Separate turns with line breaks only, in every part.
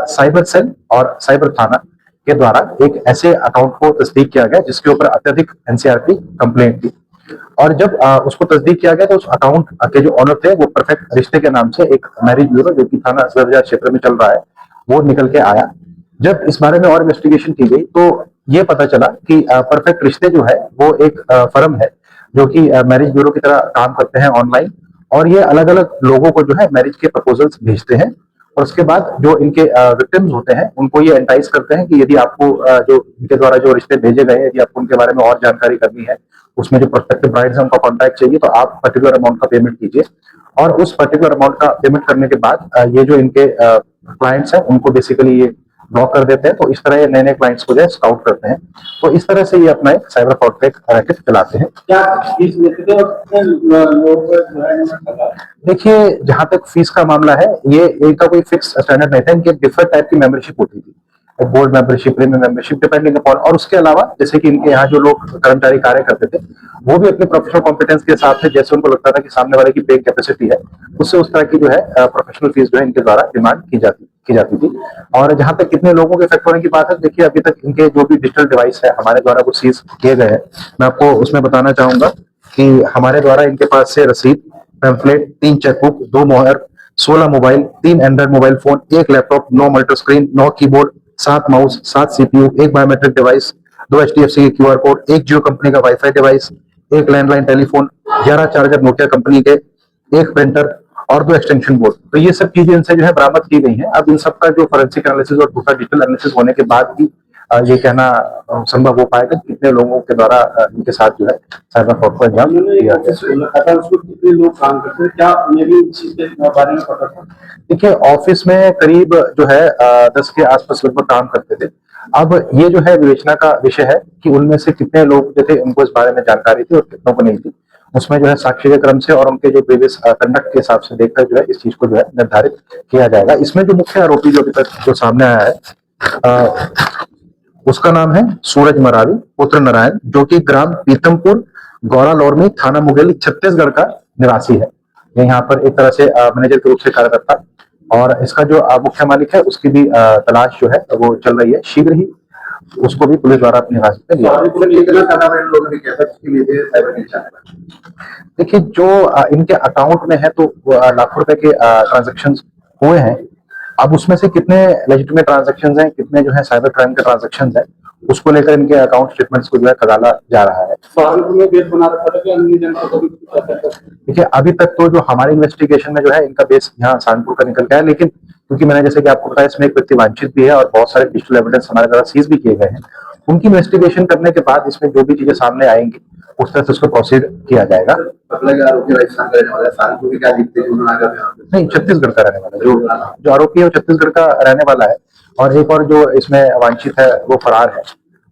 Cyber cell और cyber थाना के द्वारा एक ऐसे अकाउंट को तस्दीक किया गया जिसके ऊपर अत्यधिक एनसीआरपी कंप्लेंट थी। और जब उसको तस्दीक किया गया तो उस अकाउंट के जो ऑनर थे वो परफेक्ट रिश्ते के नाम से एक मैरिज ब्यूरो जो कि थाना असगर बाजार क्षेत्र में चल रहा है वो निकल के आया। जब इस बारे में और इन्वेस्टिगेशन की गई तो ये पता चला कि परफेक्ट रिश्ते जो है वो एक फर्म है जो कि मैरिज ब्यूरो की तरह काम करते हैं ऑनलाइन, और ये अलग अलग लोगों को जो है मैरिज के प्रपोजल्स भेजते हैं और उसके बाद जो इनके विक्टिम्स होते हैं उनको ये एंटाइज करते हैं कि यदि आपको जो इनके द्वारा जो रिश्ते भेजे गए हैं यदि आपको उनके बारे में और जानकारी करनी है, उसमें जो प्रोस्पेक्टिव ब्राइड्स हैं उनका कॉन्टैक्ट चाहिए, तो आप पर्टिकुलर अमाउंट का पेमेंट कीजिए। और उस पर्टिकुलर अमाउंट का पेमेंट करने के बाद ये जो इनके क्लाइंट्स हैं उनको बेसिकली ये ब्लॉक कर देते हैं। तो इस तरह ये नए नए क्लाइंट्स को जो है स्काउट करते हैं। तो इस तरह से ये अपना एक साइबर फ्रॉड का एक रैकेट चलाते हैं। क्या फीस लेते थे और कितने लोग देखिए, जहां तक फीस का मामला है ये इनका कोई फिक्स स्टैंडर्ड नहीं था। इनकी डिफरेंट टाइप की मेंबरशिप होती थी, board membership, premium membership, depending upon. और उसके अलावा जैसे कि इनके यहाँ जो लोग कर्मचारी कार्य करते थे वो भी अपने प्रोफेशनल कॉम्पिटेंस के हिसाब से जैसे उनको लगता था कि सामने वाले की पेइंग कैपेसिटी है उससे उस तरह की जो है प्रोफेशनल फीस जो है इनके द्वारा डिमांड की जाती थी। और जहां तक कितने लोगों के इफेक्ट होने की बात है, देखिए अभी तक इनके जो भी डिजिटल डिवाइस है हमारे द्वारा वो सीज किए गए हैं। मैं आपको उसमें बताना चाहूंगा कि हमारे द्वारा इनके पास से रसीद, पैम्फलेट, 3 चेकबुक, 2 मोहर, 16 mobile, 3 Android mobile phone, 1 laptop, 9 multi screen, 9 keyboard, 7 mouse, 7 CPU, 1 biometric device, 2 HDFC के क्यूआर कोड, 1 जियो कंपनी का wifi device, 1 landline telephone, 11 charger Nokia company के, 1 प्रिंटर और 2 एक्सटेंशन बोर्ड। तो ये सब चीजें इनसे जो है बरामद की गई हैं। अब इन सब का जो फोरेंसिक एनालिसिस और दूसरा डिजिटल एनालिसिस होने के बाद भी ये कहना संभव हो पाएगा कि कितने लोगों के द्वारा इनके साथ जो है साइबर फ्रॉड को अंजाम दिया गया। उसमें कितने लोग काम करते हैं, क्या उन्हें भी इस चीज के बारे में पता था? देखिए, ऑफिस में करीब जो है 10 के आसपास लगभग काम करते थे। अब ये जो है विवेचना का विषय है कि उनमें से कितने लोग जो थे उनको इस बारे में जानकारी थी और कितनों को नहीं थी। उसमें जो है साक्ष्य के क्रम से और उनके जो प्रीवियस कंडक्ट के हिसाब से देखकर जो है इस चीज को जो है निर्धारित किया जाएगा। इसमें जो मुख्य आरोपी जो अभी तक जो सामने आया है उसका नाम है सूरज मरावी पुत्र नारायण, जो कि ग्राम पीतमपुर, गौरा लोरमी, थाना मुंगेली, छत्तीसगढ़ का निवासी है। ये यहाँ पर एक तरह से मैनेजर के रूप से कार्यरत था। और इसका जो मुख्य मालिक है उसकी भी तलाश जो है वो चल रही है। शीघ्र ही उसको भी पुलिस द्वारा अपनी हिरासत में लिया। देखिए, जो इनके अकाउंट में है तो लाखों रुपए के ट्रांजेक्शन हुए हैं। अब उसमें से कितने लेजिटिमेट ट्रांजेक्शन हैं, कितने जो है साइबर क्राइम के ट्रांजेक्शन हैं, उसको लेकर इनके अकाउंट स्टेटमेंट्स को जो है खगाला जा रहा है। देखिए, अभी तक तो जो हमारे इन्वेस्टिगेशन में जो है इनका बेस यहाँ सहारनपुर का निकल गया है, लेकिन क्योंकि मैंने जैसे कि आपको बताया इसमें एक व्यक्ति वांछित भी है और बहुत सारे डिजिटल एविडेंस हमारे द्वारा सीज भी किए गए हैं। उनकी इन्वेस्टिगेशन करने के बाद इसमें जो भी चीजें सामने आएंगी उस तरह से उसको प्रोसीड किया जाएगा। नहीं, छत्तीसगढ़ का रहने वाला जो आरोपी है वो छत्तीसगढ़ का रहने वाला है। और एक और जो इसमें वांछित है वो फरार है।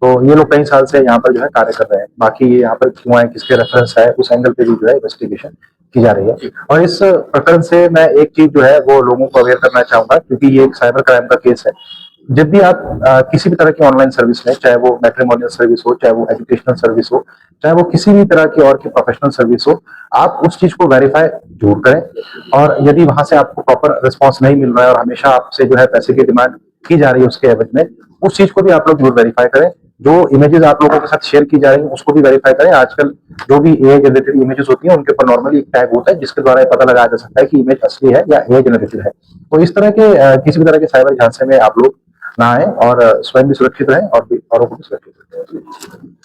तो ये लोग कई साल से यहाँ पर जो है कार्य कर रहे हैं। बाकी ये यहाँ पर क्यों आए, किसके रेफरेंस है, उस एंगल पे भी जो है इन्वेस्टिगेशन की जा रही है। और इस प्रकरण से मैं एक चीज जो है वो लोगों को अवेयर करना चाहूंगा, क्योंकि ये एक साइबर क्राइम का केस है। जब भी आप किसी भी तरह की ऑनलाइन सर्विस लें, चाहे वो मैट्रिमोनियल सर्विस हो, चाहे वो एजुकेशनल सर्विस हो, चाहे वो किसी भी तरह की और की प्रोफेशनल सर्विस हो, आप उस चीज को वेरीफाई जरूर करें। और यदि वहां से आपको प्रॉपर रिस्पॉन्स नहीं मिल रहा है और हमेशा आपसे जो है पैसे की डिमांड की जा रही है उसके एवज में, उस चीज को भी आप लोग जरूर वेरीफाई करें। जो इमेजेस आप लोगों के साथ शेयर की जा रही है उसको भी वेरीफाई करें। आजकल जो भी एआई जनरेटेड इमेजेस होती हैं उनके ऊपर नॉर्मली एक टैग होता है जिसके द्वारा ये पता लगाया जा सकता है कि इमेज असली है या एआई जनरेटेड है। तो इस तरह के किसी भी तरह के साइबर झांसे में आप लोग ना आए और स्वयं भी सुरक्षित रहें और औरों को भी सुरक्षित रखें।